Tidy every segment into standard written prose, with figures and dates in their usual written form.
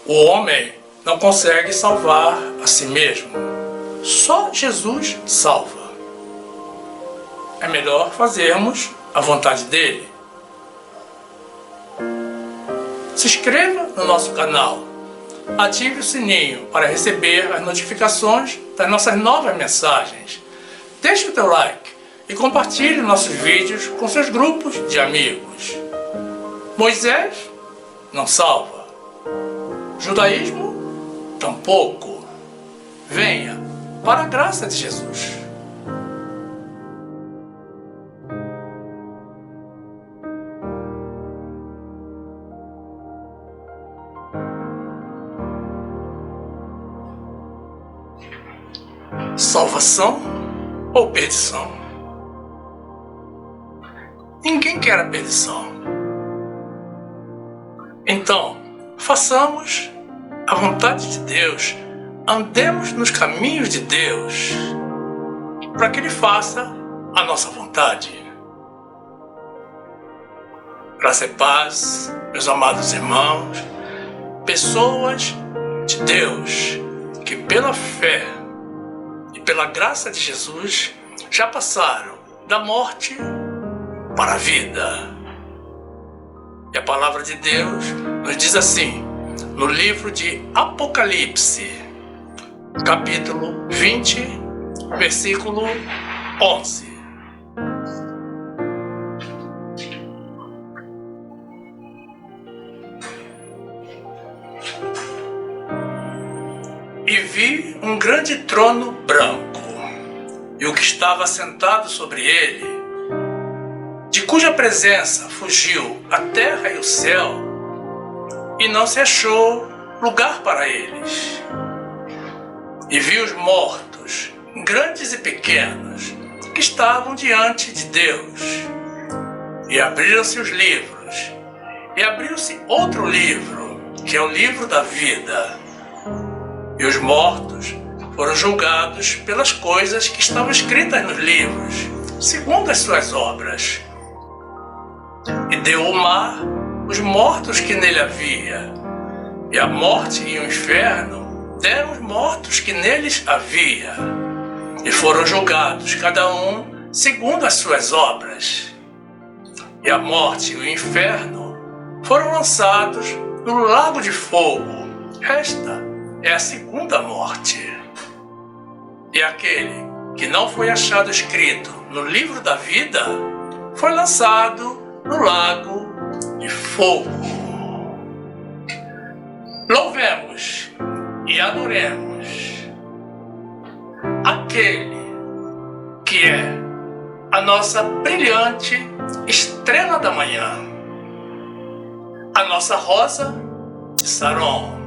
O homem não consegue salvar a si mesmo. Só Jesus salva. É melhor fazermos a vontade dele. Se inscreva no nosso canal. Ative o sininho para receber as notificações das nossas novas mensagens. Deixe o teu like e compartilhe nossos vídeos com seus grupos de amigos. Moisés não salva. Judaísmo tampouco. Venha para a graça de Jesus. Salvação ou perdição? Ninguém quer a perdição. Então, façamos a vontade de Deus, andemos nos caminhos de Deus, para que Ele faça a nossa vontade. Graça e paz, meus amados irmãos, pessoas de Deus, que pela fé e pela graça de Jesus já passaram da morte para a vida. E a palavra de Deus nos diz assim, no livro de Apocalipse, capítulo 20, versículo 11. E vi um grande trono branco, e o que estava sentado sobre ele, de cuja presença fugiu a terra e o céu, e não se achou lugar para eles. E vi os mortos, grandes e pequenos, que estavam diante de Deus. E abriram-se os livros, e abriu-se outro livro, que é o livro da vida. E os mortos foram julgados pelas coisas que estavam escritas nos livros, segundo as suas obras. E deu o mar os mortos que nele havia, e a morte e o inferno deram os mortos que neles havia, e foram julgados cada um segundo as suas obras. E a morte e o inferno foram lançados no lago de fogo. Esta é a segunda morte. E aquele que não foi achado escrito no livro da vida foi lançado no lago de fogo. Louvemos e adoremos aquele que é a nossa brilhante estrela da manhã, a nossa rosa de Saron,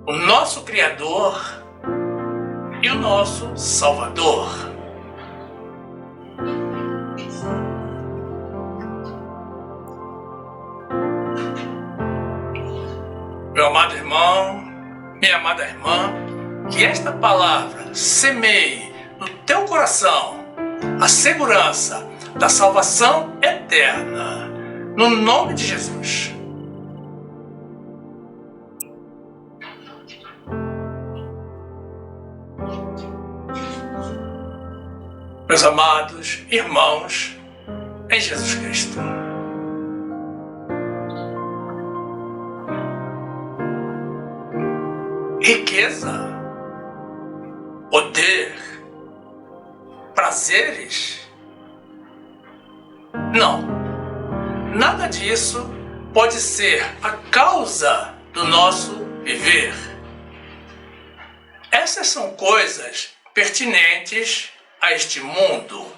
o nosso Criador e o nosso Salvador. Meu amado irmão, minha amada irmã, que esta palavra semeie no teu coração a segurança da salvação eterna, no nome de Jesus. Meus amados irmãos em Jesus Cristo, riqueza, poder, prazeres? Não, nada disso pode ser a causa do nosso viver. Essas são coisas pertinentes a este mundo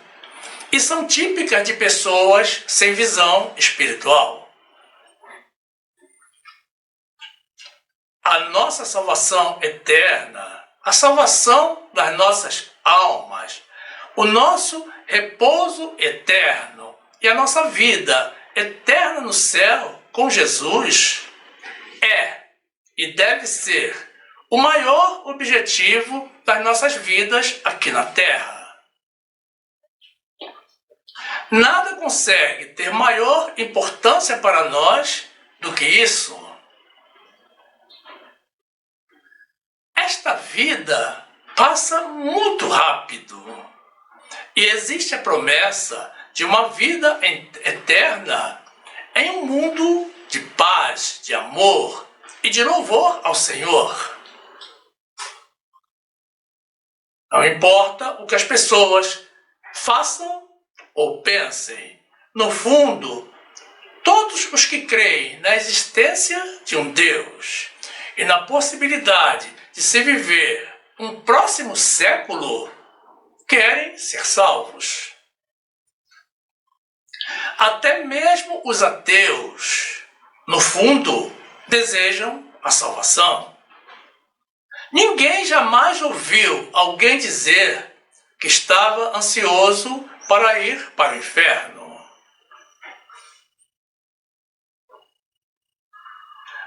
e são típicas de pessoas sem visão espiritual. A nossa salvação eterna, a salvação das nossas almas, o nosso repouso eterno e a nossa vida eterna no céu com Jesus é e deve ser o maior objetivo das nossas vidas aqui na Terra. Nada consegue ter maior importância para nós do que isso. vida passa muito rápido e existe a promessa de uma vida eterna em um mundo de paz, de amor e de louvor ao Senhor. Não importa o que as pessoas façam ou pensem, no fundo, todos os que creem na existência de um Deus e na possibilidade de se viver um próximo século querem ser salvos. Até mesmo os ateus, no fundo, desejam a salvação. Ninguém jamais ouviu alguém dizer que estava ansioso para ir para o inferno.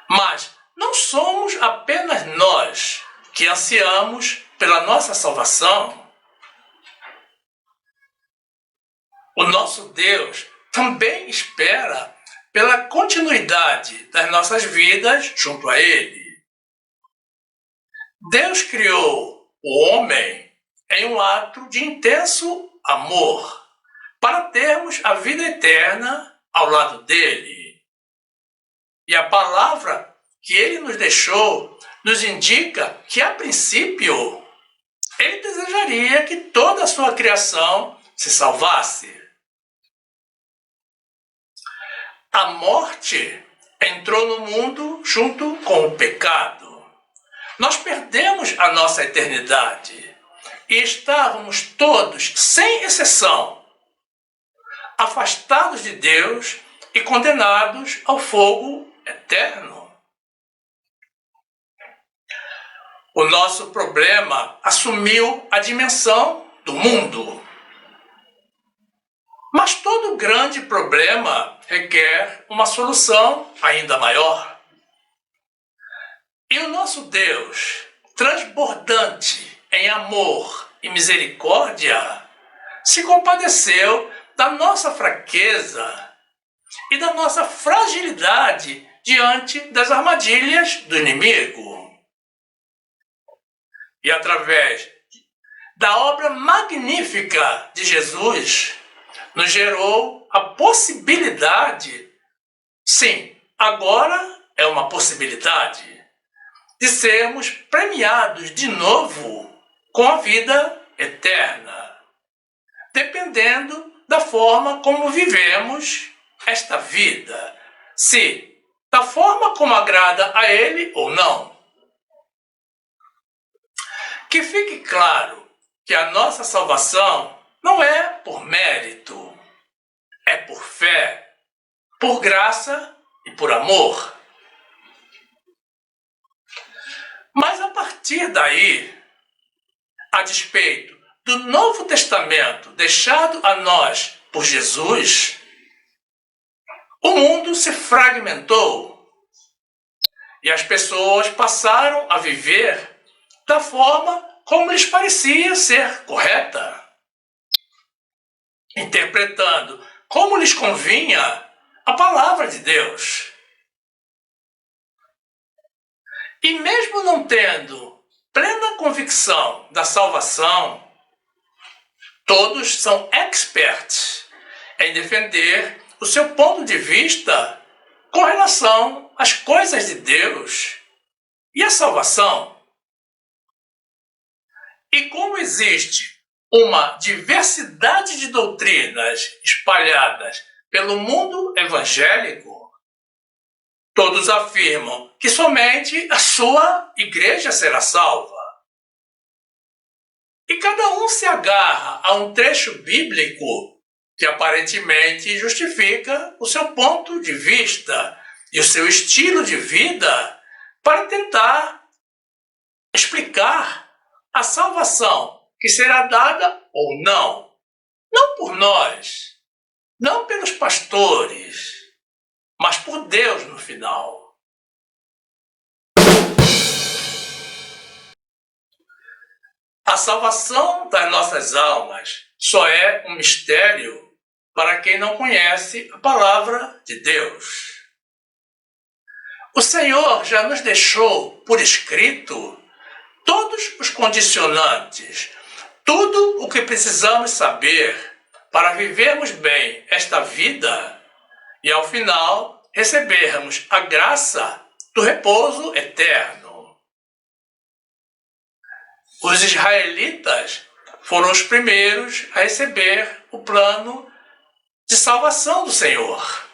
Mas não somos apenas nós que ansiamos pela nossa salvação. O nosso Deus também espera pela continuidade das nossas vidas junto a Ele. Deus criou o homem em um ato de intenso amor para termos a vida eterna ao lado dele. E a palavra que ele nos deixou nos indica que, a princípio, ele desejaria que toda a sua criação se salvasse. A morte entrou no mundo junto com o pecado. Nós perdemos a nossa eternidade e estávamos todos, sem exceção, afastados de Deus e condenados ao fogo eterno. O nosso problema assumiu a dimensão do mundo. Mas todo grande problema requer uma solução ainda maior. E o nosso Deus, transbordante em amor e misericórdia, se compadeceu da nossa fraqueza e da nossa fragilidade diante das armadilhas do inimigo. E através da obra magnífica de Jesus, nos gerou a possibilidade, sim, agora é uma possibilidade, de sermos premiados de novo com a vida eterna, dependendo da forma como vivemos esta vida, se da forma como agrada a Ele ou não. Que fique claro que a nossa salvação não é por mérito, é por fé, por graça e por amor. Mas a partir daí, a despeito do Novo Testamento deixado a nós por Jesus, o mundo se fragmentou e as pessoas passaram a viver da forma como lhes parecia ser correta, interpretando como lhes convinha a palavra de Deus. E mesmo não tendo plena convicção da salvação, todos são experts em defender o seu ponto de vista com relação às coisas de Deus e à salvação. E como existe uma diversidade de doutrinas espalhadas pelo mundo evangélico, todos afirmam que somente a sua igreja será salva. E cada um se agarra a um trecho bíblico que aparentemente justifica o seu ponto de vista e o seu estilo de vida para tentar explicar a salvação que será dada ou não. Não por nós, não pelos pastores, mas por Deus no final. A salvação das nossas almas só é um mistério para quem não conhece a palavra de Deus. O Senhor já nos deixou por escrito todos os condicionantes, tudo o que precisamos saber para vivermos bem esta vida e, ao final, recebermos a graça do repouso eterno. Os israelitas foram os primeiros a receber o plano de salvação do Senhor.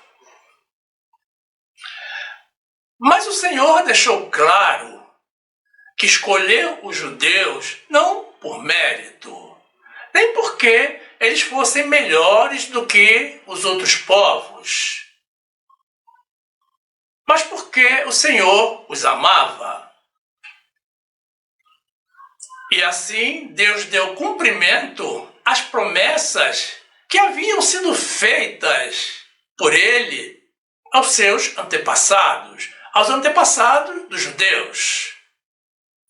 Mas o Senhor deixou claro que escolheu os judeus não por mérito, nem porque eles fossem melhores do que os outros povos, mas porque o Senhor os amava. E assim Deus deu cumprimento às promessas que haviam sido feitas por ele aos seus antepassados, aos antepassados dos judeus,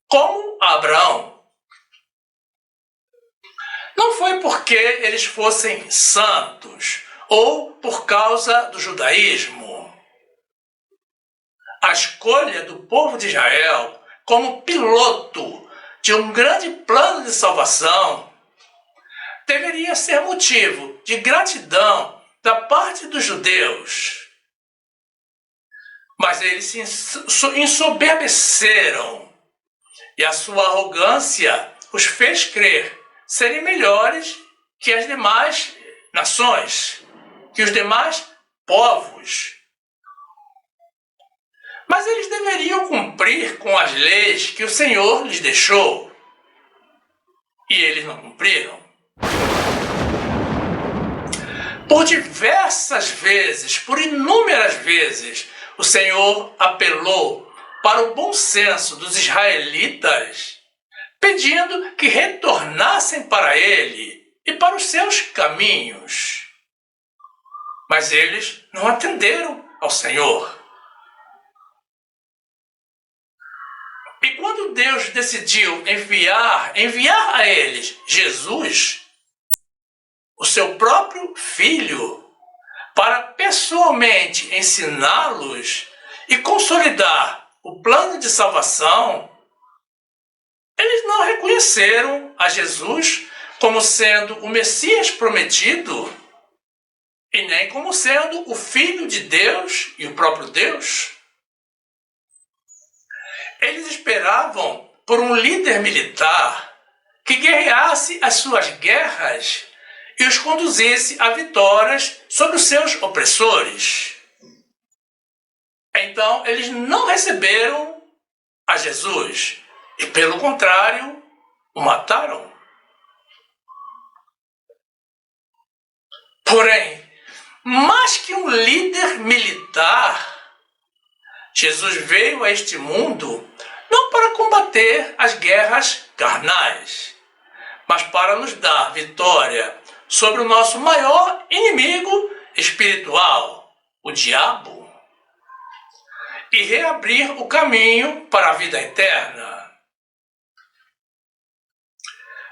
como a Abraão. Não foi porque eles fossem santos ou por causa do judaísmo. A escolha do povo de Israel como piloto de um grande plano de salvação deveria ser motivo de gratidão da parte dos judeus. Mas eles se ensoberbeceram e a sua arrogância os fez crer serem melhores que as demais nações, que os demais povos. Mas eles deveriam cumprir com as leis que o Senhor lhes deixou. E eles não cumpriram. Por diversas vezes, por inúmeras vezes, o Senhor apelou para o bom senso dos israelitas, pedindo que retornassem para ele e para os seus caminhos. Mas eles não atenderam ao Senhor. E quando Deus decidiu enviar a eles Jesus, o seu próprio Filho, para pessoalmente ensiná-los e consolidar o plano de salvação, eles não reconheceram a Jesus como sendo o Messias prometido e nem como sendo o Filho de Deus e o próprio Deus. Eles esperavam por um líder militar que guerreasse as suas guerras e os conduzisse a vitórias sobre os seus opressores. Então, eles não receberam a Jesus e, pelo contrário, o mataram. Porém, mais que um líder militar, Jesus veio a este mundo não para combater as guerras carnais, mas para nos dar vitória sobre o nosso maior inimigo espiritual, o diabo, e reabrir o caminho para a vida eterna.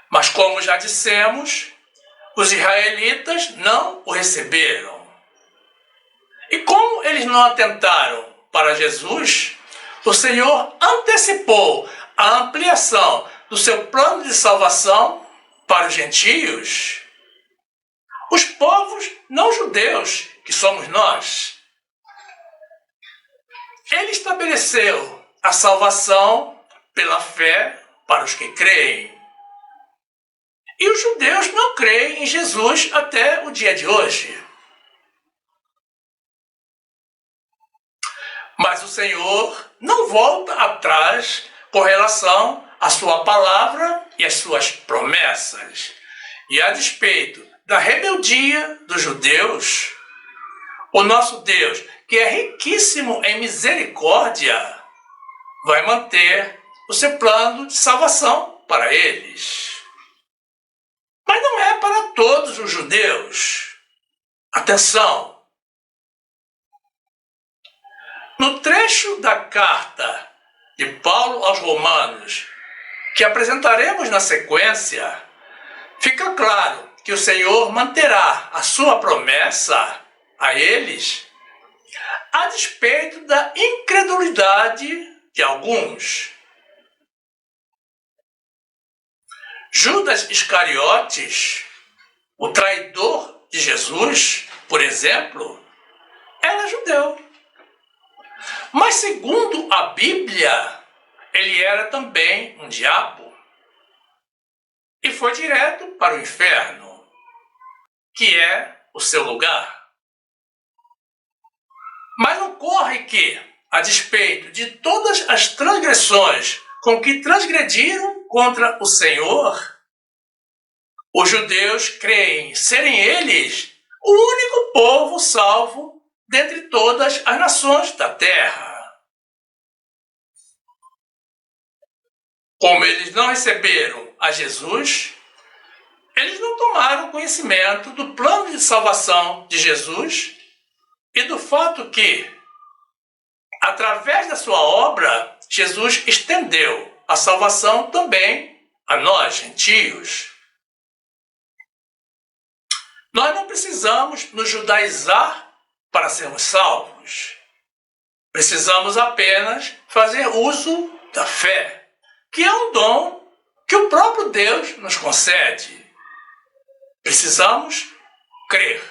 Mas como já dissemos, os israelitas não o receberam. E como eles não atentaram para Jesus, o Senhor antecipou a ampliação do seu plano de salvação para os gentios, os povos não judeus, que somos nós. Ele estabeleceu a salvação pela fé para os que creem. E os judeus não creem em Jesus até o dia de hoje. Mas o Senhor não volta atrás com relação à sua palavra e às suas promessas. E a despeito da rebeldia dos judeus, o nosso Deus, que é riquíssimo em misericórdia, vai manter o seu plano de salvação para eles. Mas não é para todos os judeus. Atenção! No trecho da carta de Paulo aos Romanos, que apresentaremos na sequência, fica claro que o Senhor manterá a sua promessa a eles, a despeito da incredulidade de alguns. Judas Iscariotes, o traidor de Jesus, por exemplo, era judeu. Mas segundo a Bíblia, ele era também um diabo. E foi direto para o inferno, que é o seu lugar. Mas ocorre que, a despeito de todas as transgressões com que transgrediram contra o Senhor, os judeus creem serem eles o único povo salvo dentre todas as nações da terra. Como eles não receberam a Jesus, eles não tomaram conhecimento do plano de salvação de Jesus e do fato que, através da sua obra, Jesus estendeu a salvação também a nós, gentios. Nós não precisamos nos judaizar para sermos salvos. Precisamos apenas fazer uso da fé, que é um dom que o próprio Deus nos concede. Precisamos crer.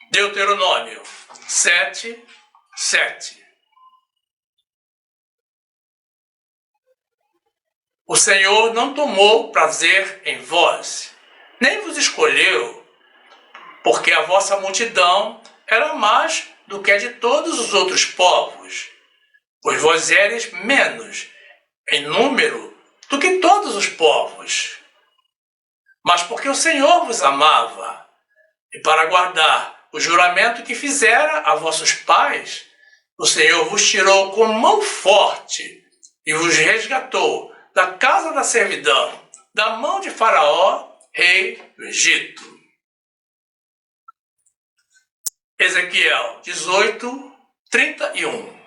Deuteronômio 7:7. O Senhor não tomou prazer em vós, nem vos escolheu, porque a vossa multidão era mais do que a de todos os outros povos, pois vós eres menos em número do que todos os povos. Mas porque o Senhor vos amava, e para guardar o juramento que fizera a vossos pais, o Senhor vos tirou com mão forte e vos resgatou da casa da servidão, da mão de Faraó, rei do Egito. Ezequiel 18:31.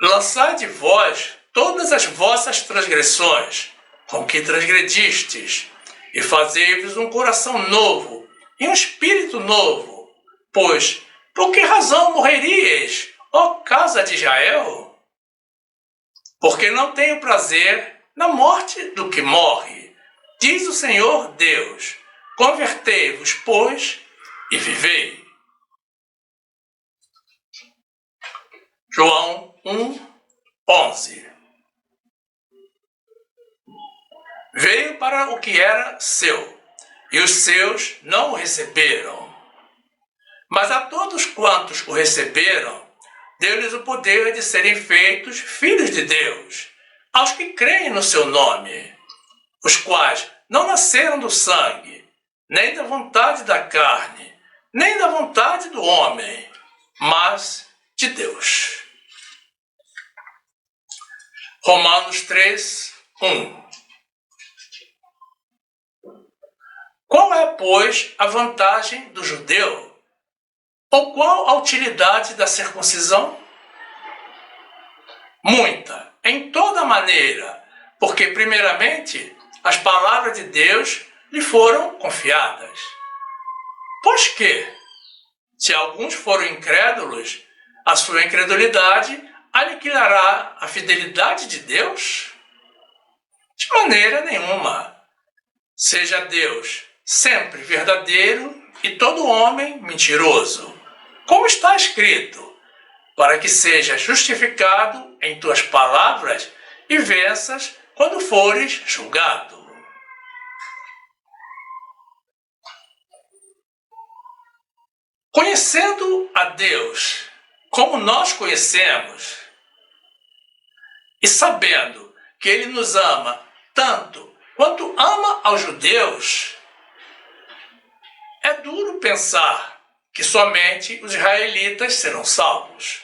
Lançai de vós todas as vossas transgressões, com que transgredistes, e fazei-vos um coração novo e um espírito novo, pois por que razão morreríeis, ó casa de Israel? Porque não tenho prazer na morte do que morre, diz o Senhor Deus. Convertei-vos, pois, e vivei. João 1:11. Veio para o que era seu, e os seus não o receberam. Mas a todos quantos o receberam, deu-lhes o poder de serem feitos filhos de Deus, aos que creem no seu nome, os quais não nasceram do sangue, nem da vontade da carne, nem da vontade do homem, mas de Deus. Romanos 3:1. Qual é, pois, a vantagem do judeu? Ou qual a utilidade da circuncisão? Muita, em toda maneira, porque, primeiramente, as palavras de Deus lhe foram confiadas. Pois que, se alguns foram incrédulos, a sua incredulidade aniquilará a fidelidade de Deus? De maneira nenhuma. Seja Deus sempre verdadeiro e todo homem mentiroso, como está escrito, para que sejas justificado em tuas palavras e venças quando fores julgado. Conhecendo a Deus como nós conhecemos e sabendo que Ele nos ama tanto quanto ama aos judeus, é duro pensar que somente os israelitas serão salvos.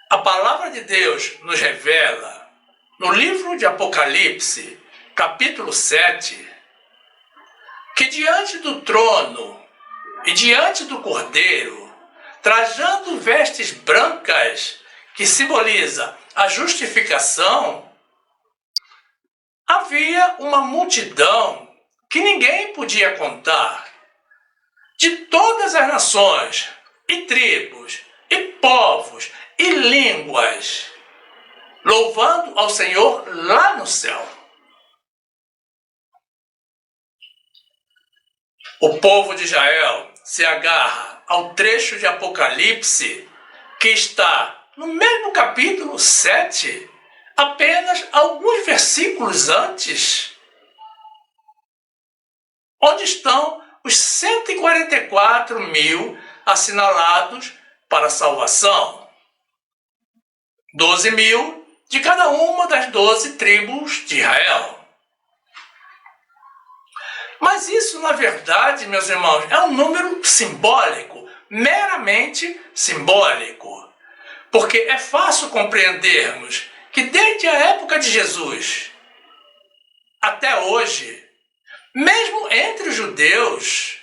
A palavra de Deus nos revela, no livro de Apocalipse, capítulo 7, que diante do trono e diante do Cordeiro, trajando vestes brancas, que simboliza a justificação, havia uma multidão que ninguém podia contar, de todas as nações e tribos e povos e línguas, louvando ao Senhor lá no céu. O povo de Israel se agarra ao trecho de Apocalipse que está no mesmo capítulo 7, apenas alguns versículos antes, onde estão os 144 mil assinalados para a salvação. 12 mil de cada uma das 12 tribos de Israel. Mas isso, na verdade, meus irmãos, é um número simbólico, meramente simbólico. Porque é fácil compreendermos que desde a época de Jesus até hoje, mesmo entre os judeus,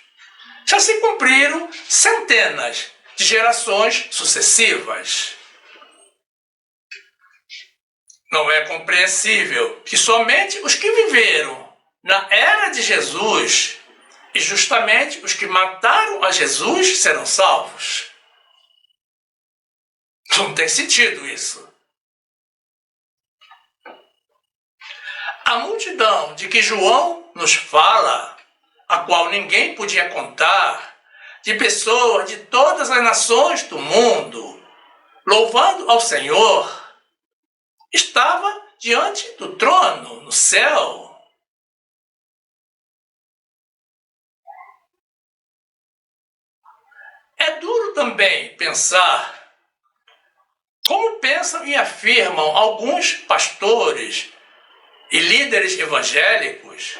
já se cumpriram centenas de gerações sucessivas. Não é compreensível que somente os que viveram na era de Jesus e justamente os que mataram a Jesus serão salvos. Não tem sentido isso. A multidão de que João nos fala, a qual ninguém podia contar, de pessoas de todas as nações do mundo, louvando ao Senhor, estava diante do trono no céu. É duro também pensar como pensam e afirmam alguns pastores e líderes evangélicos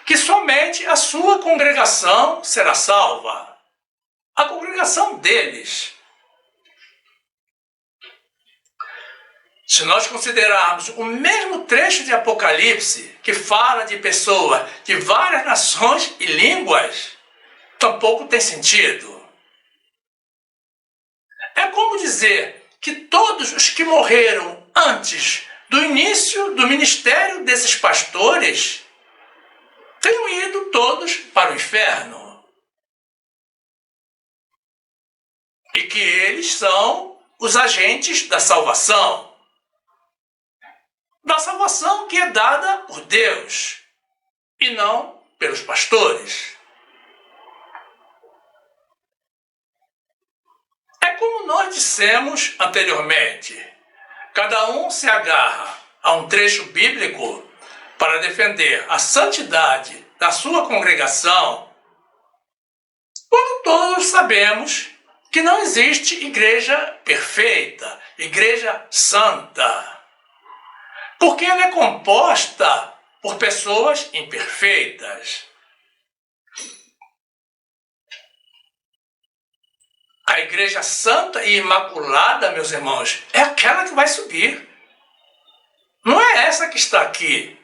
que somente a sua congregação será salva, a congregação deles. Se nós considerarmos o mesmo trecho de Apocalipse que fala de pessoas de várias nações e línguas, tampouco tem sentido. É como dizer que todos os que morreram antes do início do ministério desses pastores tenham ido todos para o inferno. E que eles são os agentes da salvação. Da salvação que é dada por Deus e não pelos pastores. É como nós dissemos anteriormente, cada um se agarra a um trecho bíblico para defender a santidade da sua congregação, quando todos sabemos que não existe igreja perfeita, igreja santa, porque ela é composta por pessoas imperfeitas. A igreja santa e imaculada, meus irmãos, é aquela que vai subir. Não é essa que está aqui.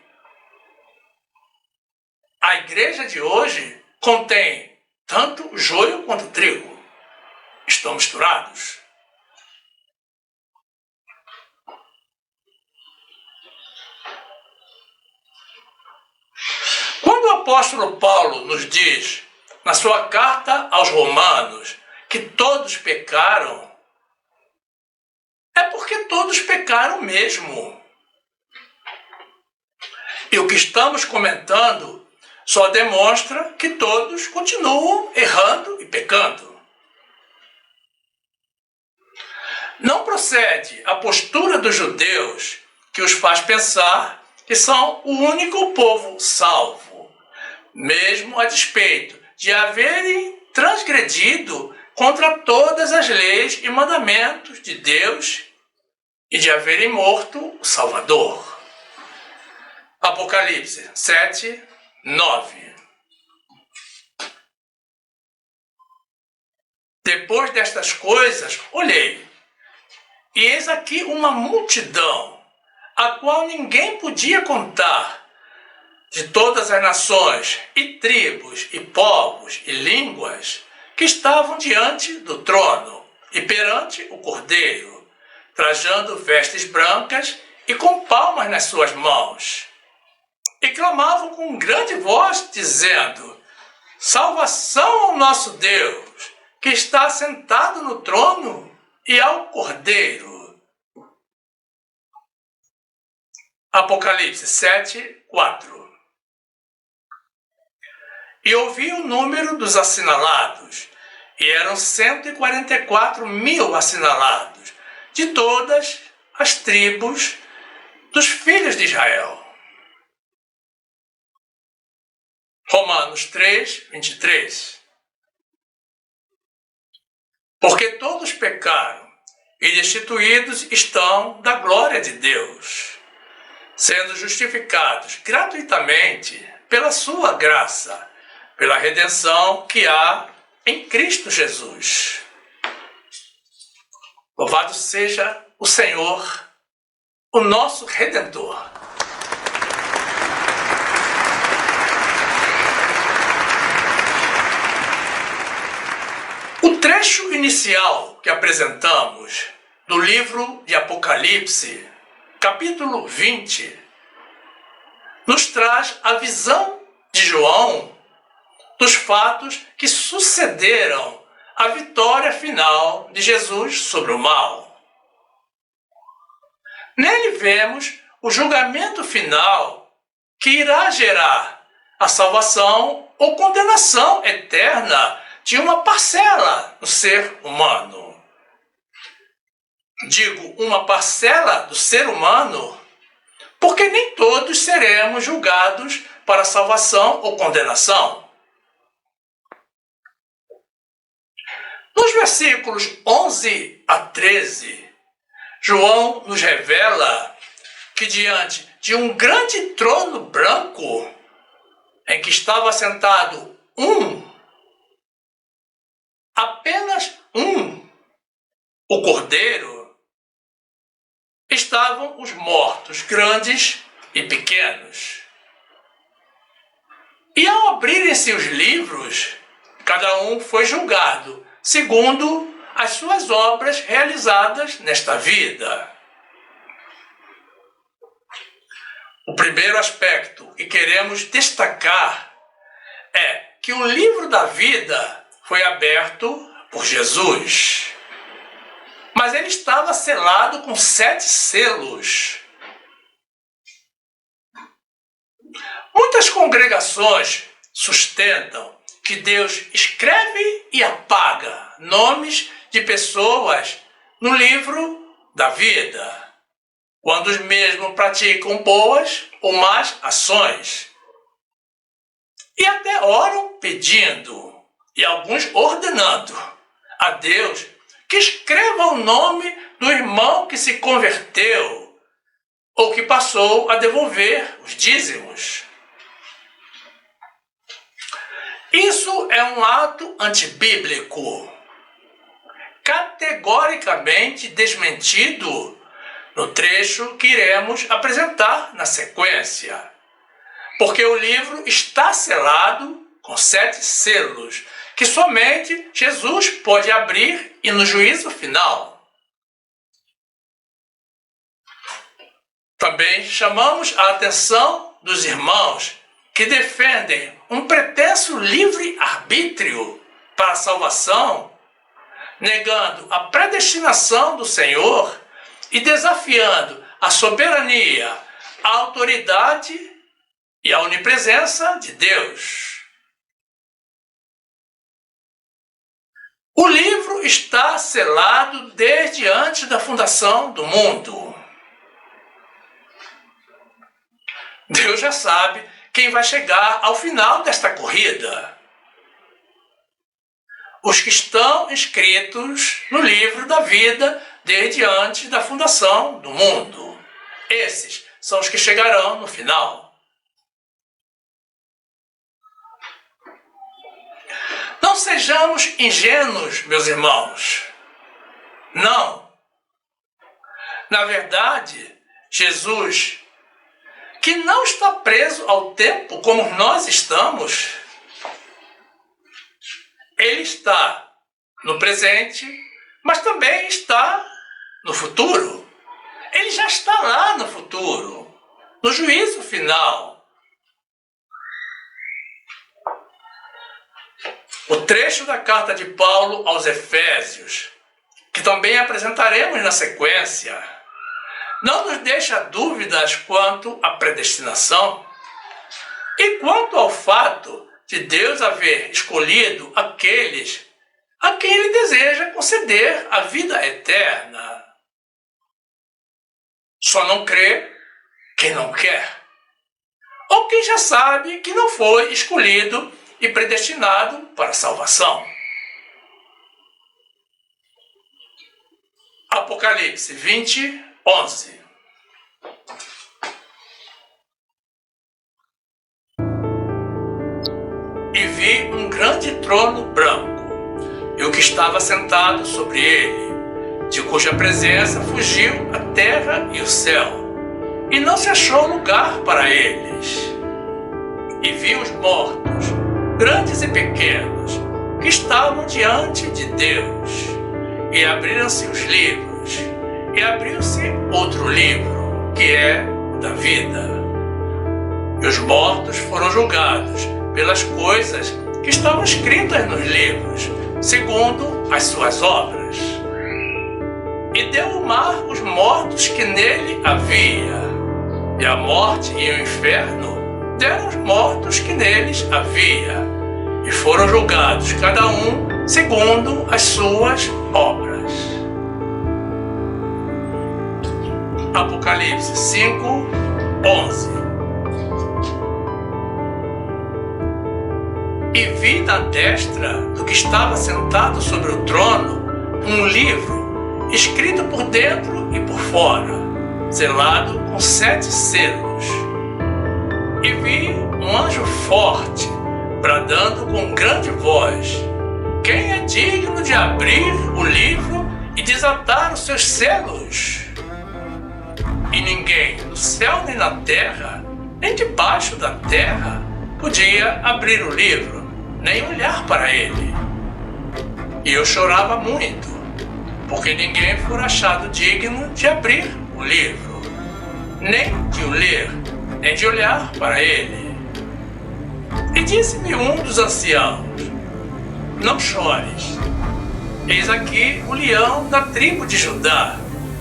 A igreja de hoje contém tanto joio quanto trigo. Estão misturados. Quando o apóstolo Paulo nos diz, na sua carta aos Romanos, que todos pecaram, é porque todos pecaram mesmo. E o que estamos comentando só demonstra que todos continuam errando e pecando. Não procede a postura dos judeus que os faz pensar que são o único povo salvo, mesmo a despeito de haverem transgredido contra todas as leis e mandamentos de Deus e de haverem morto o Salvador. Apocalipse 7, 9. Depois destas coisas, olhei, e eis aqui uma multidão, a qual ninguém podia contar, de todas as nações, e tribos, e povos, e línguas, que estavam diante do trono e perante o Cordeiro, trajando vestes brancas e com palmas nas suas mãos. E clamavam com grande voz, dizendo: salvação ao nosso Deus, que está sentado no trono e ao Cordeiro. Apocalipse 7, 4. E ouvi o número dos assinalados, e eram 144 mil assinalados, de todas as tribos dos filhos de Israel. Romanos 3, 23. Porque todos pecaram e destituídos estão da glória de Deus, sendo justificados gratuitamente pela sua graça, pela redenção que há em Cristo Jesus. Louvado seja o Senhor, o nosso Redentor. O trecho inicial que apresentamos do livro de Apocalipse, capítulo 20, nos traz a visão de João dos fatos que sucederam à vitória final de Jesus sobre o mal. Nele vemos o julgamento final que irá gerar a salvação ou condenação eterna de uma parcela do ser humano. Digo uma parcela do ser humano porque nem todos seremos julgados para salvação ou condenação. Nos versículos 11 a 13, João nos revela que diante de um grande trono branco, em que estava sentado apenas o Cordeiro, estavam os mortos, grandes e pequenos. E ao abrirem-se os livros, cada um foi julgado segundo as suas obras realizadas nesta vida. O primeiro aspecto que queremos destacar é que o livro da vida foi aberto por Jesus, mas ele estava selado com 7 selos. Muitas congregações sustentam que Deus escreve e apaga nomes de pessoas no livro da vida, quando os mesmos praticam boas ou más ações. E até oram pedindo, e alguns ordenando a Deus que escreva o nome do irmão que se converteu ou que passou a devolver os dízimos. Isso é um ato antibíblico, categoricamente desmentido no trecho que iremos apresentar na sequência, porque o livro está selado com 7 selos, que somente Jesus pode abrir e no juízo final. Também chamamos a atenção dos irmãos que defendem um pretenso livre-arbítrio para a salvação, negando a predestinação do Senhor e desafiando a soberania, a autoridade e a onipresença de Deus. O livro está selado desde antes da fundação do mundo. Deus já sabe quem vai chegar ao final desta corrida. Os que estão inscritos no livro da vida desde antes da fundação do mundo. Esses são os que chegarão no final. Não sejamos ingênuos, meus irmãos. Não. Na verdade, Jesus, que não está preso ao tempo como nós estamos, ele está no presente, mas também está no futuro. Ele já está lá no futuro, no juízo final. O trecho da carta de Paulo aos Efésios, que também apresentaremos na sequência, não nos deixa dúvidas quanto à predestinação e quanto ao fato de Deus haver escolhido aqueles a quem Ele deseja conceder a vida eterna. Só não crê quem não quer, ou quem já sabe que não foi escolhido e predestinado para a salvação. Apocalipse 20, 11. E vi um grande trono branco, e o que estava sentado sobre ele, de cuja presença fugiu a terra e o céu, e não se achou lugar para eles. E vi os mortos, grandes e pequenos, que estavam diante de Deus, e abriram-se os livros, e abriu-se outro livro, que é da vida. E os mortos foram julgados pelas coisas que estavam escritas nos livros, segundo as suas obras. E deu o mar os mortos que nele havia, e a morte e o inferno deram os mortos que neles havia, e foram julgados cada um segundo as suas obras. Apocalipse 5, 11. E vi na destra do que estava sentado sobre o trono um livro, escrito por dentro e por fora, selado com 7 selos. E vi um anjo forte, bradando com grande voz: quem é digno de abrir o livro e desatar os seus selos? E ninguém, no céu nem na terra, nem debaixo da terra, podia abrir o livro, nem olhar para ele. E eu chorava muito, porque ninguém fora achado digno de abrir o livro, nem de o ler, nem de olhar para ele. E disse-me um dos anciãos: não chores, eis aqui o leão da tribo de Judá,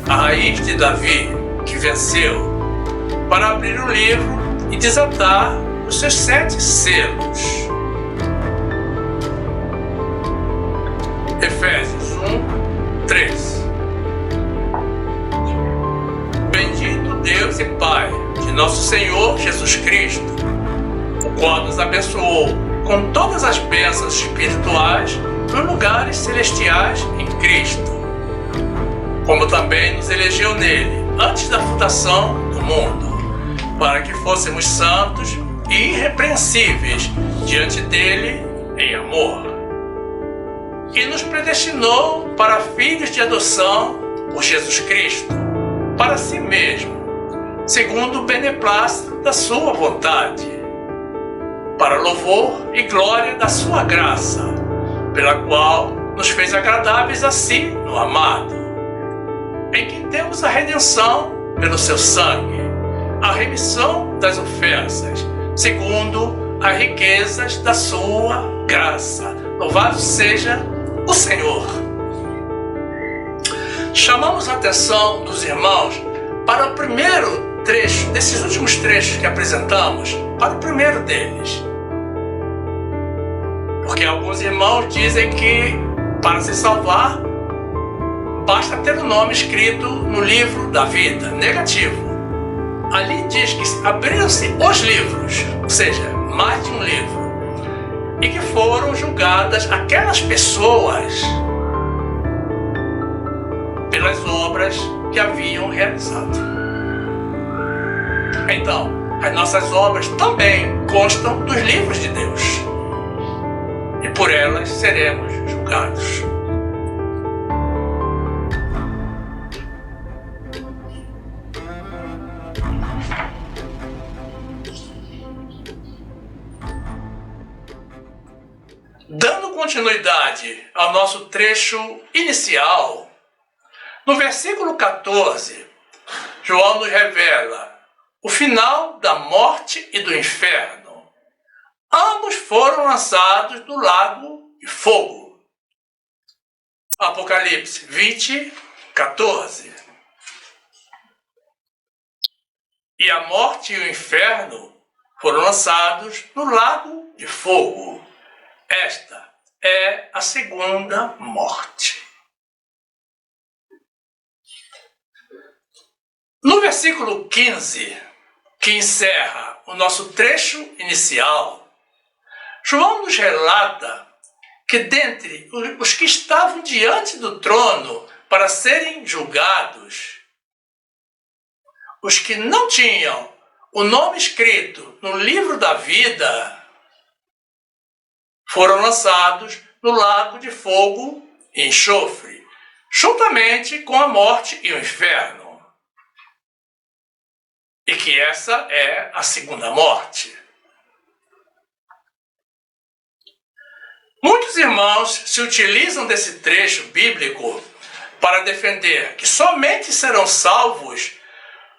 a raiz de Davi, que venceu, para abrir o livro e desatar os seus 7 selos. Efésios 1, 3. Bendito Deus e Pai de nosso Senhor Jesus Cristo, o qual nos abençoou com todas as bênçãos espirituais nos lugares celestiais em Cristo, como também nos elegeu nele antes da fundação do mundo, para que fôssemos santos e irrepreensíveis diante dele em amor. E nos predestinou para filhos de adoção por Jesus Cristo, para si mesmo, segundo o beneplácito da sua vontade, para louvor e glória da sua graça, pela qual nos fez agradáveis a si no amado, em quem temos a redenção pelo seu sangue, a remissão das ofensas, segundo as riquezas da sua graça. Louvado seja o Senhor. Chamamos a atenção dos irmãos para o primeiro trecho, desses últimos trechos que apresentamos, para o primeiro deles. Porque alguns irmãos dizem que para se salvar basta ter o nome escrito no livro da vida. Negativo. Ali diz que abriram-se os livros, ou seja, mais de um livro, e que foram julgadas aquelas pessoas pelas obras que haviam realizado. Então, as nossas obras também constam dos livros de Deus, e por elas seremos julgados. Dando continuidade ao nosso trecho inicial, no versículo 14, João nos revela o final da morte e do inferno. Ambos foram lançados no lago e fogo. Apocalipse 20, 14. E a morte e o inferno foram lançados no lago de fogo. Esta é a segunda morte. No versículo 15, que encerra o nosso trecho inicial, João nos relata que dentre os que estavam diante do trono para serem julgados, os que não tinham o nome escrito no livro da vida foram lançados no lago de fogo e enxofre, juntamente com a morte e o inferno. E que essa é a segunda morte. Muitos irmãos se utilizam desse trecho bíblico para defender que somente serão salvos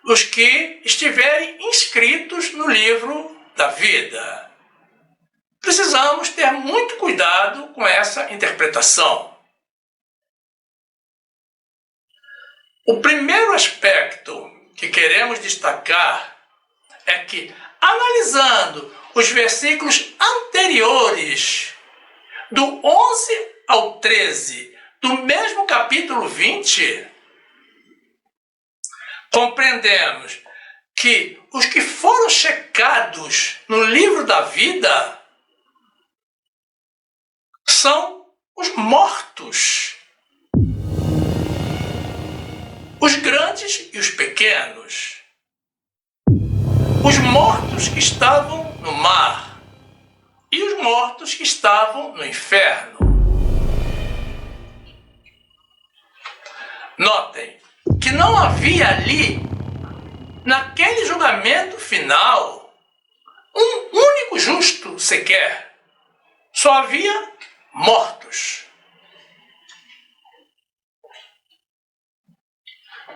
os que estiverem inscritos no livro da vida. Precisamos ter muito cuidado com essa interpretação. O primeiro aspecto que queremos destacar é que, analisando os versículos anteriores, do 11 ao 13, do mesmo capítulo 20, compreendemos que os que foram checados no livro da vida são os mortos, os grandes e os pequenos, os mortos que estavam no mar e os mortos que estavam no inferno. Notem que não havia ali, naquele julgamento final, um único justo sequer. Só havia mortos.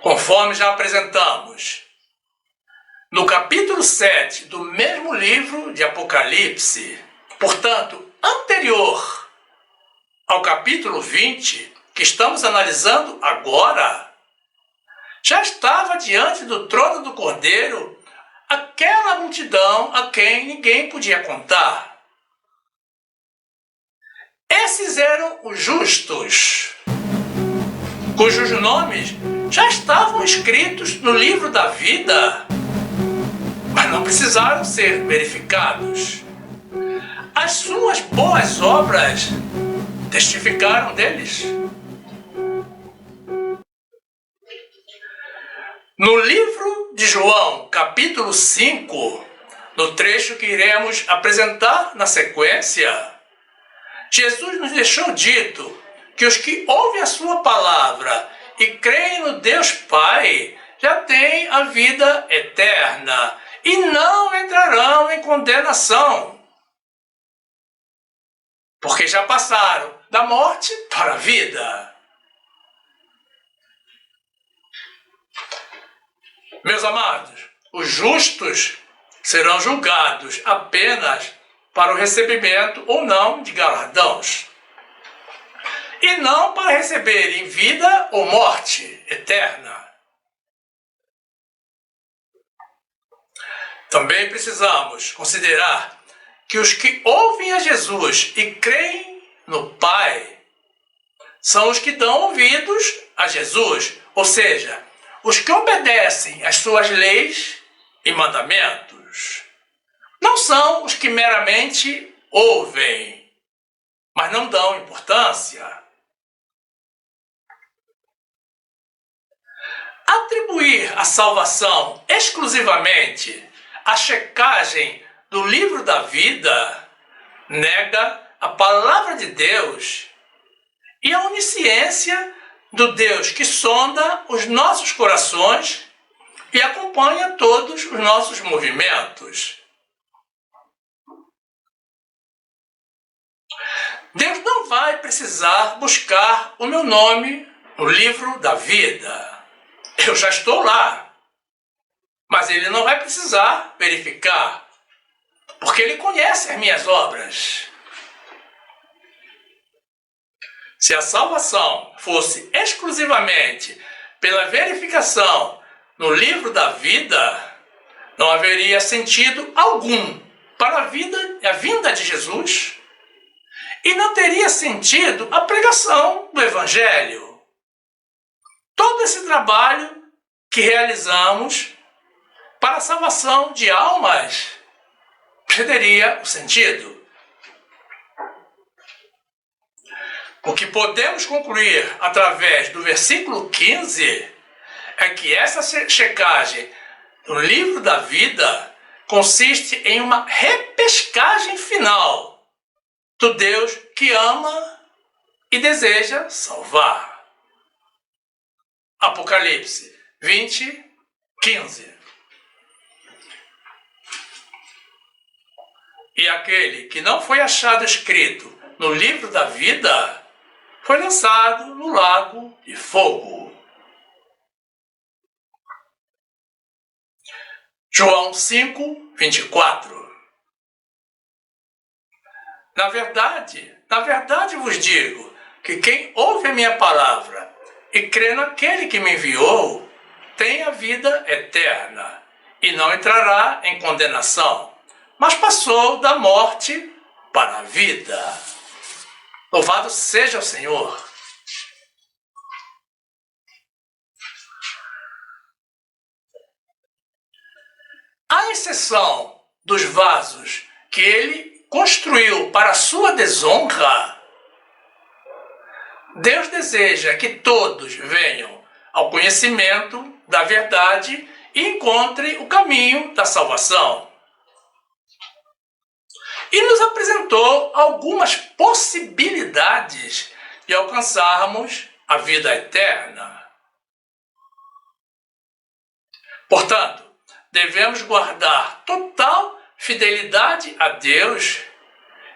Conforme já apresentamos, no capítulo 7 do mesmo livro de Apocalipse, portanto, anterior ao capítulo 20, que estamos analisando agora, já estava diante do trono do Cordeiro aquela multidão a quem ninguém podia contar. Esses eram os justos, cujos nomes já estavam escritos no livro da vida, mas não precisaram ser verificados. As suas boas obras testificaram deles. No livro de João, capítulo 5, no trecho que iremos apresentar na sequência, Jesus nos deixou dito que os que ouvem a sua palavra e creem no Deus Pai já têm a vida eterna e não entrarão em condenação, porque já passaram da morte para a vida. Meus amados, os justos serão julgados apenas para o recebimento ou não de galardões, e não para receberem vida ou morte eterna. Também precisamos considerar que os que ouvem a Jesus e creem no Pai são os que dão ouvidos a Jesus, ou seja, os que obedecem às suas leis e mandamentos. Não são os que meramente ouvem, mas não dão importância. Atribuir a salvação exclusivamente à checagem do livro da vida nega a palavra de Deus e a onisciência do Deus que sonda os nossos corações e acompanha todos os nossos movimentos. Deus não vai precisar buscar o meu nome no livro da vida. Eu já estou lá. Mas Ele não vai precisar verificar, porque Ele conhece as minhas obras. Se a salvação fosse exclusivamente pela verificação no livro da vida, não haveria sentido algum para a vida e a vinda de Jesus, e não teria sentido a pregação do Evangelho. Todo esse trabalho que realizamos para a salvação de almas perderia o sentido. O que podemos concluir através do versículo 15 é que essa checagem no livro da vida consiste em uma repescagem final do Deus que ama e deseja salvar. Apocalipse 20, 15. E aquele que não foi achado escrito no livro da vida foi lançado no lago de fogo. João 5, 24. Na verdade vos digo que quem ouve a minha palavra e crê naquele que me enviou tem a vida eterna e não entrará em condenação, mas passou da morte para a vida. Louvado seja o Senhor. À exceção dos vasos que ele construiu para a sua desonra, Deus deseja que todos venham ao conhecimento da verdade e encontrem o caminho da salvação. E nos apresentou algumas possibilidades de alcançarmos a vida eterna. Portanto, devemos guardar total fidelidade a Deus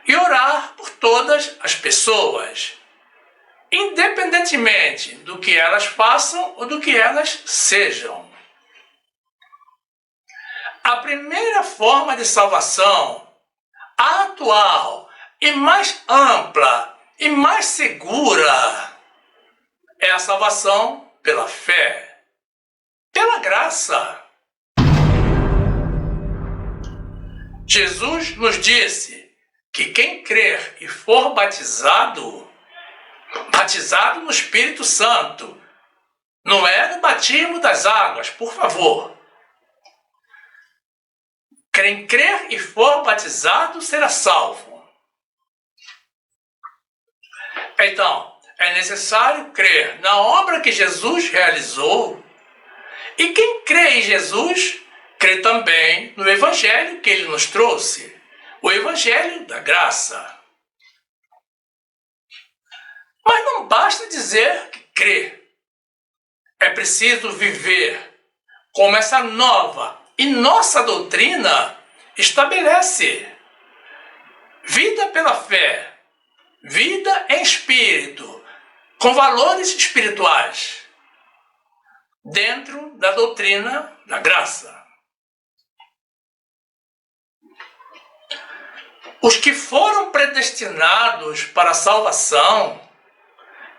e orar por todas as pessoas, independentemente do que elas façam ou do que elas sejam. A primeira forma de salvação, a atual e mais ampla e mais segura, é a salvação pela fé, pela graça. Jesus nos disse que quem crer e for batizado no Espírito Santo, não é no batismo das águas, por favor. Quem crer e for batizado será salvo. Então, é necessário crer na obra que Jesus realizou, e quem crê em Jesus, crê também no Evangelho que ele nos trouxe, o Evangelho da graça. Mas não basta dizer que crê. É preciso viver como essa nova e nossa doutrina estabelece. Vida pela fé, vida em espírito, com valores espirituais, dentro da doutrina da graça. Os que foram predestinados para a salvação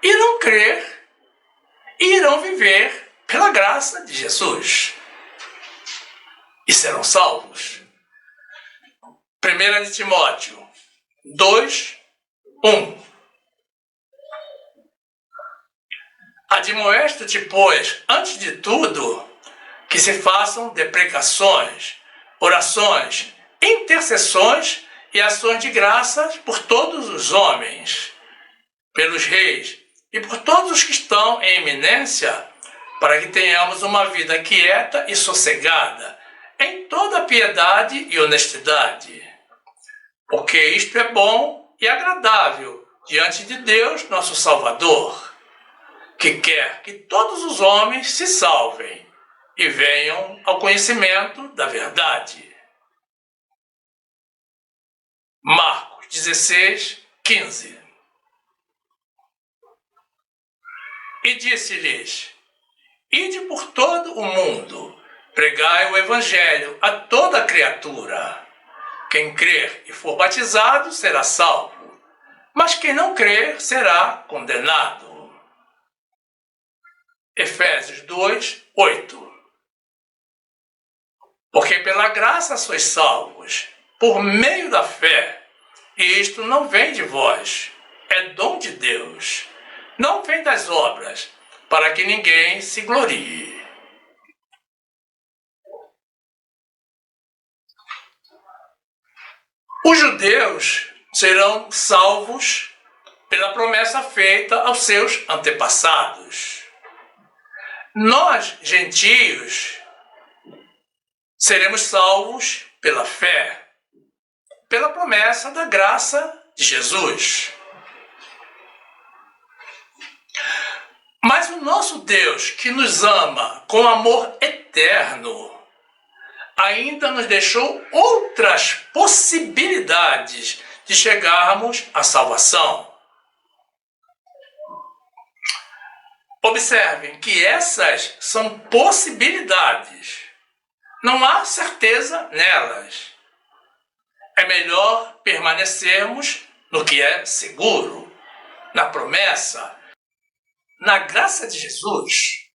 irão crer e irão viver pela graça de Jesus e serão salvos. 1 de Timóteo 2, 1. Admoesto-te, pois, antes de tudo, que se façam deprecações, orações, intercessões e ações de graças por todos os homens, pelos reis e por todos os que estão em eminência, para que tenhamos uma vida quieta e sossegada, em toda piedade e honestidade. Porque isto é bom e agradável diante de Deus, nosso Salvador, que quer que todos os homens se salvem e venham ao conhecimento da verdade. Marcos 16, 15. E disse-lhes: ide por todo o mundo, pregai o Evangelho a toda criatura. Quem crer e for batizado será salvo, mas quem não crer será condenado. Efésios 2, 8. Porque pela graça sois salvos, por meio da fé, e isto não vem de vós, é dom de Deus, não vem das obras, para que ninguém se glorie. Os judeus serão salvos pela promessa feita aos seus antepassados. Nós, gentios, seremos salvos pela fé, pela promessa da graça de Jesus. Mas o nosso Deus, que nos ama com amor eterno, ainda nos deixou outras possibilidades de chegarmos à salvação. Observem que essas são possibilidades. Não há certeza nelas. É melhor permanecermos no que é seguro, na promessa, na graça de Jesus.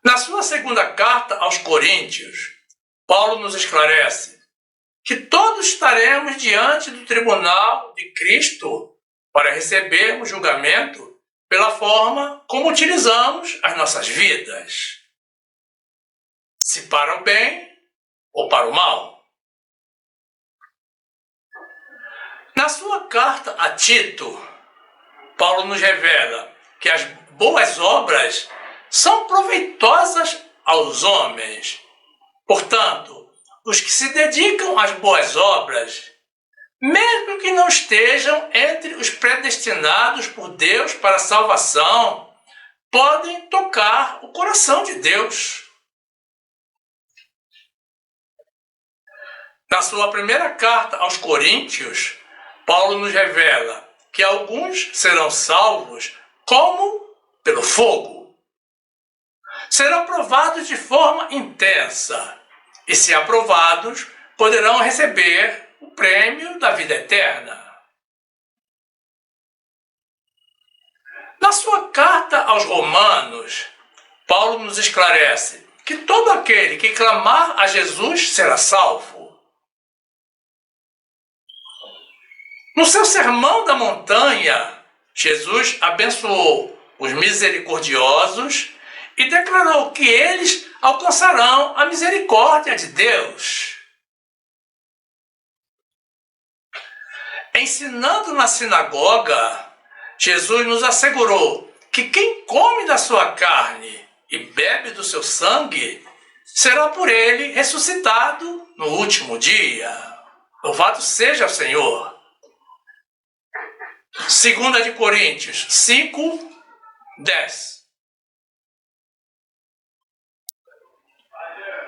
Na sua segunda carta aos Coríntios, Paulo nos esclarece que todos estaremos diante do tribunal de Cristo para recebermos julgamento pela forma como utilizamos as nossas vidas, se para o bem ou para o mal. Na sua carta a Tito, Paulo nos revela que as boas obras são proveitosas aos homens. Portanto, os que se dedicam às boas obras, mesmo que não estejam entre os predestinados por Deus para a salvação, podem tocar o coração de Deus. Na sua primeira carta aos Coríntios, Paulo nos revela que alguns serão salvos como pelo fogo. Serão provados de forma intensa e, se aprovados, poderão receber o prêmio da vida eterna. Na sua carta aos Romanos, Paulo nos esclarece que todo aquele que clamar a Jesus será salvo. No seu sermão da montanha, Jesus abençoou os misericordiosos e declarou que eles alcançarão a misericórdia de Deus. Ensinando na sinagoga, Jesus nos assegurou que quem come da sua carne e bebe do seu sangue será por ele ressuscitado no último dia. Louvado seja o Senhor. 2 de Coríntios 5, 10.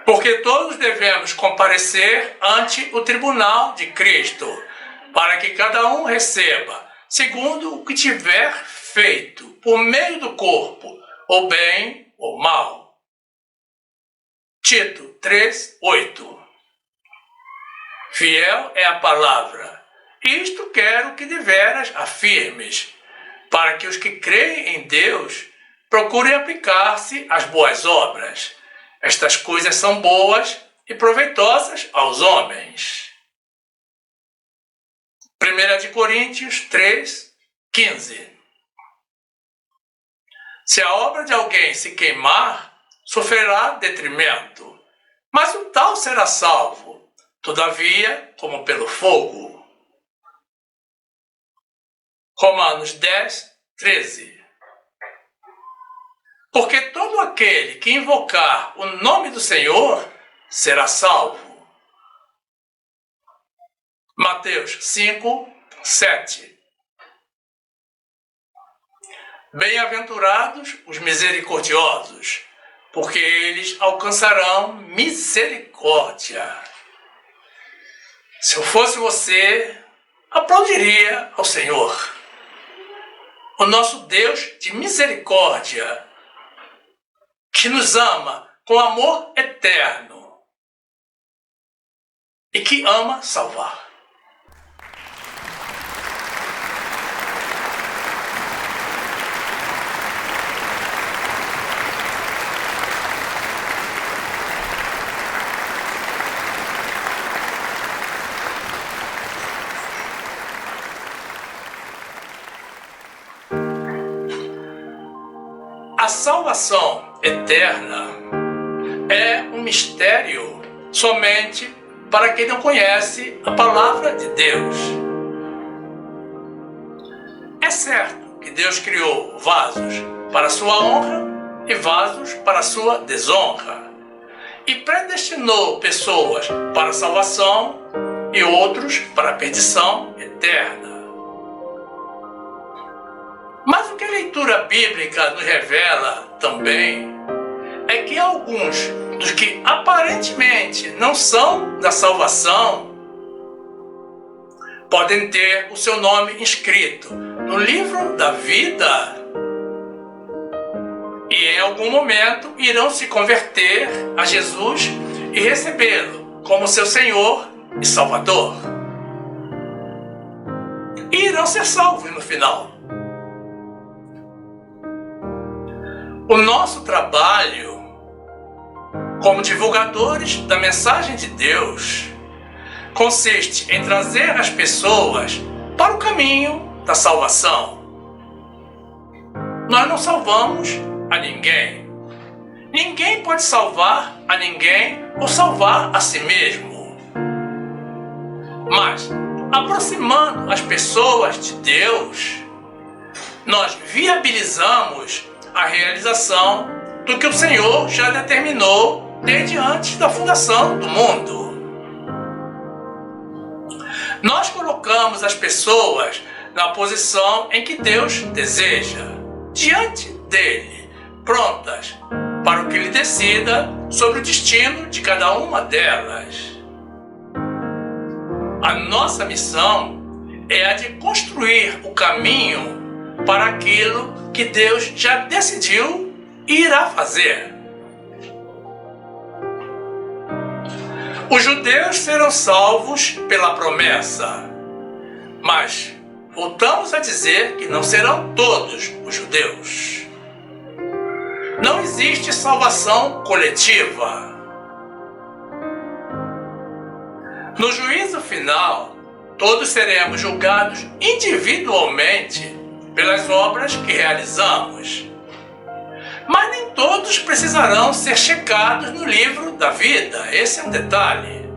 Porque todos devemos comparecer ante o tribunal de Cristo, para que cada um receba, segundo o que tiver feito, por meio do corpo, ou bem ou mal. Tito 3, 8. Fiel é a palavra. Isto quero que deveras afirmes, para que os que creem em Deus procurem aplicar-se às boas obras. Estas coisas são boas e proveitosas aos homens. 1 de Coríntios 3, 15. Se a obra de alguém se queimar, sofrerá detrimento, mas o tal será salvo, todavia, como pelo fogo. Romanos 10, 13. Porque todo aquele que invocar o nome do Senhor será salvo. Mateus 5, 7. Bem-aventurados os misericordiosos, porque eles alcançarão misericórdia. Se eu fosse você, aplaudiria ao Senhor. O nosso Deus de misericórdia, que nos ama com amor eterno e que ama salvar. A salvação eterna é um mistério somente para quem não conhece a palavra de Deus. É certo que Deus criou vasos para sua honra e vasos para sua desonra, e predestinou pessoas para a salvação e outros para a perdição eterna. Mas o que a leitura bíblica nos revela também é que alguns dos que aparentemente não são da salvação podem ter o seu nome inscrito no livro da vida e em algum momento irão se converter a Jesus e recebê-lo como seu Senhor e Salvador. E irão ser salvos no final. O nosso trabalho como divulgadores da mensagem de Deus consiste em trazer as pessoas para o caminho da salvação. Nós não salvamos a ninguém. Ninguém pode salvar a ninguém ou salvar a si mesmo. Mas, aproximando as pessoas de Deus, nós viabilizamos a realização do que o Senhor já determinou desde antes da fundação do mundo. Nós colocamos as pessoas na posição em que Deus deseja, diante dele, prontas para o que ele decida sobre o destino de cada uma delas. A nossa missão é a de construir o caminho para aquilo que Deus já decidiu e irá fazer. Os judeus serão salvos pela promessa, mas voltamos a dizer que não serão todos os judeus. Não existe salvação coletiva. No juízo final, todos seremos julgados individualmente pelas obras que realizamos. Mas nem todos precisarão ser checados no livro da vida. Esse é um detalhe.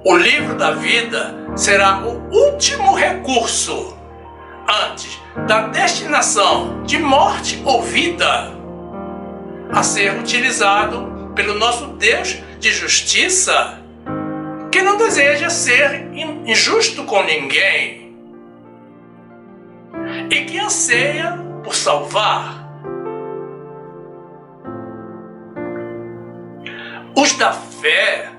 O livro da vida será o último recurso antes da destinação de morte ou vida a ser utilizado pelo nosso Deus de justiça, que não deseja ser injusto com ninguém e que anseia por salvar. Os da fé,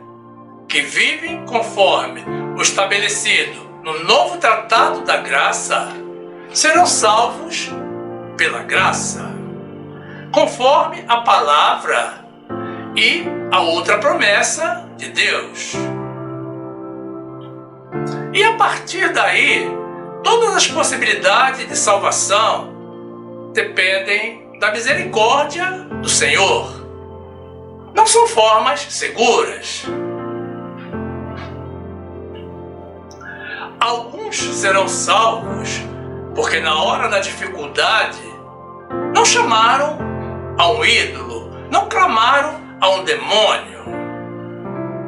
que vivem conforme o estabelecido no novo tratado da graça, serão salvos pela graça, conforme a palavra e a outra promessa de Deus. E a partir daí, todas as possibilidades de salvação dependem da misericórdia do Senhor. Não são formas seguras. Alguns serão salvos porque na hora da dificuldade não chamaram a um ídolo, não clamaram a um demônio,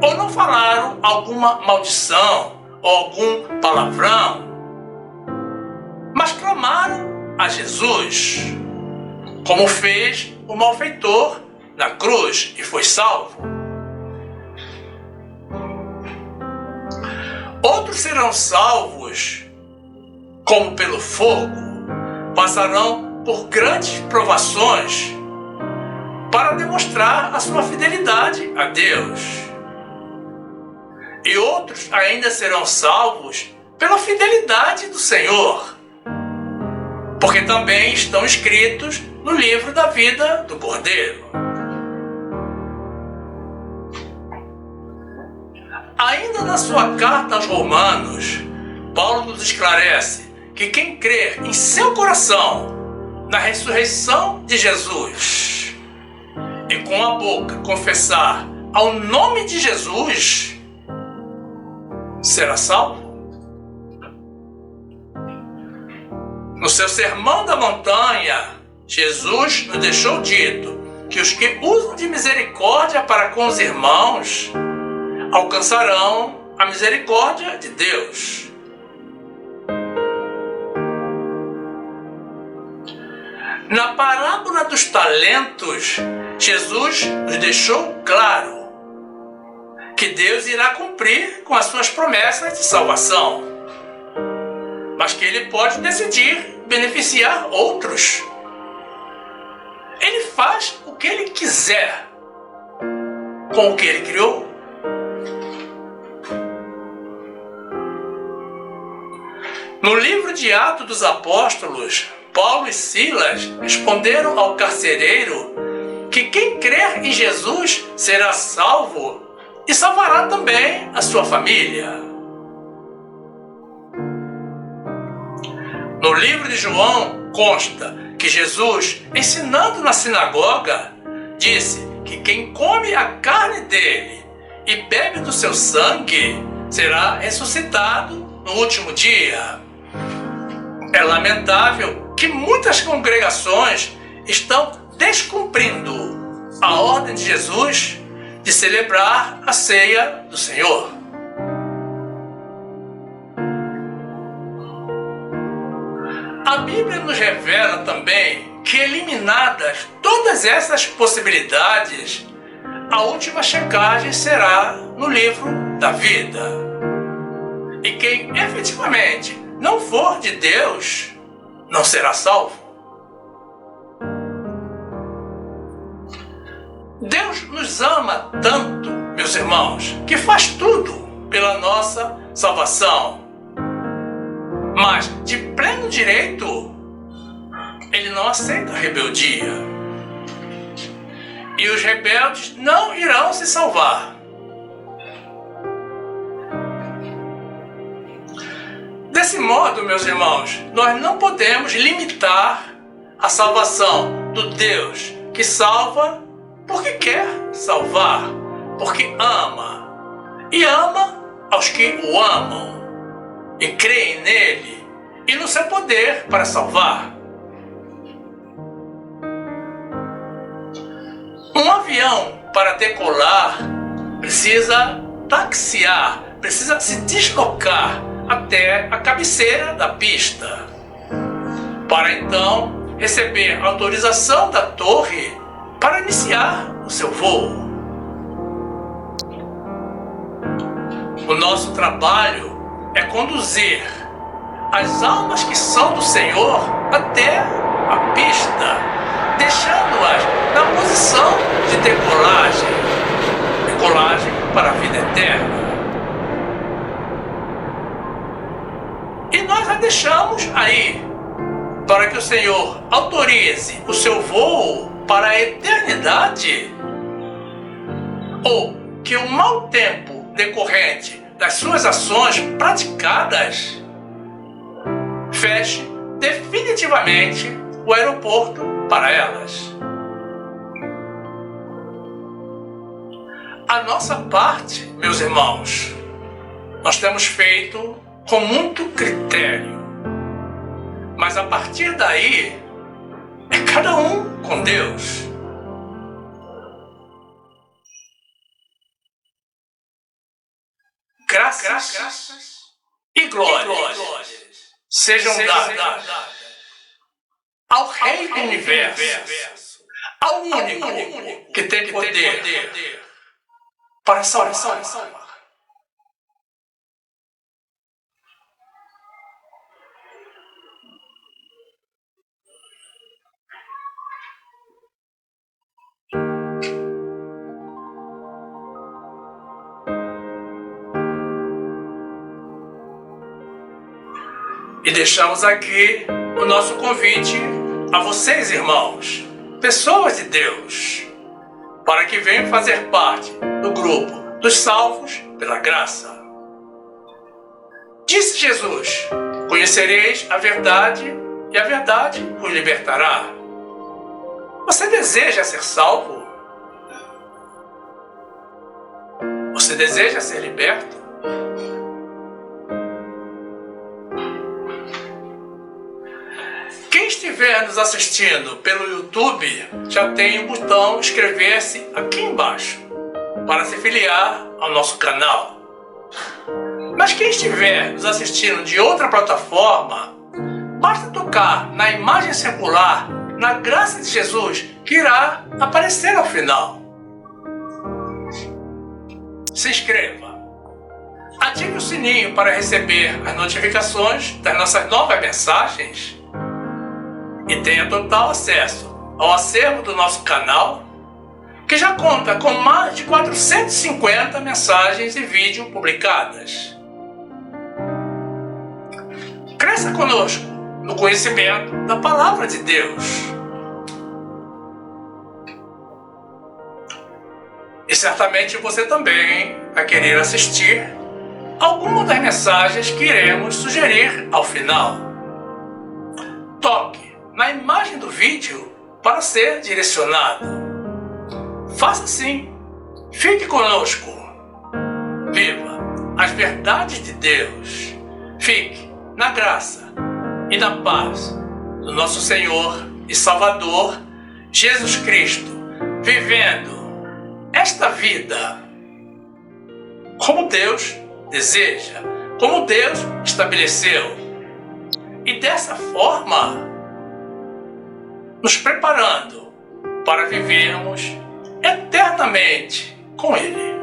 ou não falaram alguma maldição ou algum palavrão, mas clamaram a Jesus, como fez o malfeitor na cruz e foi salvo. Outros serão salvos como pelo fogo, passarão por grandes provações para demonstrar a sua fidelidade a Deus. E outros ainda serão salvos pela fidelidade do Senhor, porque também estão escritos no livro da vida do Cordeiro. Ainda na sua carta aos Romanos, Paulo nos esclarece que quem crer em seu coração na ressurreição de Jesus e com a boca confessar ao nome de Jesus será salvo. No seu Sermão da Montanha, Jesus nos deixou dito que os que usam de misericórdia para com os irmãos alcançarão a misericórdia de Deus. Na parábola dos talentos, Jesus nos deixou claro que Deus irá cumprir com as suas promessas de salvação, mas que Ele pode decidir beneficiar outros. Ele faz o que Ele quiser com o que Ele criou. No livro de Atos dos Apóstolos, Paulo e Silas responderam ao carcereiro que quem crer em Jesus será salvo e salvará também a sua família. No livro de João consta que Jesus, ensinando na sinagoga, disse que quem come a carne dele e bebe do seu sangue será ressuscitado no último dia. É lamentável que muitas congregações estão descumprindo a ordem de Jesus de celebrar a ceia do Senhor. A Bíblia nos revela também que, eliminadas todas essas possibilidades, a última checagem será no livro da vida. E quem efetivamente não for de Deus não será salvo. Deus nos ama tanto, meus irmãos, que faz tudo pela nossa salvação. Mas, de pleno direito, Ele não aceita a rebeldia. E os rebeldes não irão se salvar. Desse modo, meus irmãos, nós não podemos limitar a salvação do Deus que salva porque quer salvar, porque ama. E ama aos que o amam e creem nele e no seu poder para salvar. Um avião, para decolar, precisa taxiar, precisa se deslocar até a cabeceira da pista, para então receber autorização da torre para iniciar o seu voo. O nosso trabalho é conduzir as almas que são do Senhor até a pista, deixando-as na posição de decolagem para a vida eterna. E nós a deixamos aí, para que o Senhor autorize o seu voo para a eternidade, ou que o mau tempo decorrente das suas ações praticadas feche definitivamente o aeroporto para elas. A nossa parte, meus irmãos, nós temos feito com muito critério, mas a partir daí é cada um com Deus. Graças e glórias sejam dadas ao Rei do Universo, ao único que tem poder para salvar. E deixamos aqui o nosso convite a vocês, irmãos, pessoas de Deus, para que venham fazer parte do grupo dos salvos pela graça. Disse Jesus: conhecereis a verdade e a verdade vos libertará. Você deseja ser salvo? Você deseja ser liberto? Quem estiver nos assistindo pelo YouTube já tem o botão inscrever-se aqui embaixo para se filiar ao nosso canal. Mas quem estiver nos assistindo de outra plataforma, basta tocar na imagem circular na graça de Jesus que irá aparecer ao final. Se inscreva. Ative o sininho para receber as notificações das nossas novas mensagens e tenha total acesso ao acervo do nosso canal, que já conta com mais de 450 mensagens e vídeos publicadas. Cresça conosco no conhecimento da Palavra de Deus. E certamente você também vai querer assistir alguma das mensagens que iremos sugerir ao final. Toque na imagem do vídeo para ser direcionado. Faça assim. Fique conosco. Viva as verdades de Deus. Fique na graça e na paz do nosso Senhor e Salvador Jesus Cristo, vivendo esta vida como Deus deseja, como Deus estabeleceu, e dessa forma nos preparando para vivermos eternamente com Ele.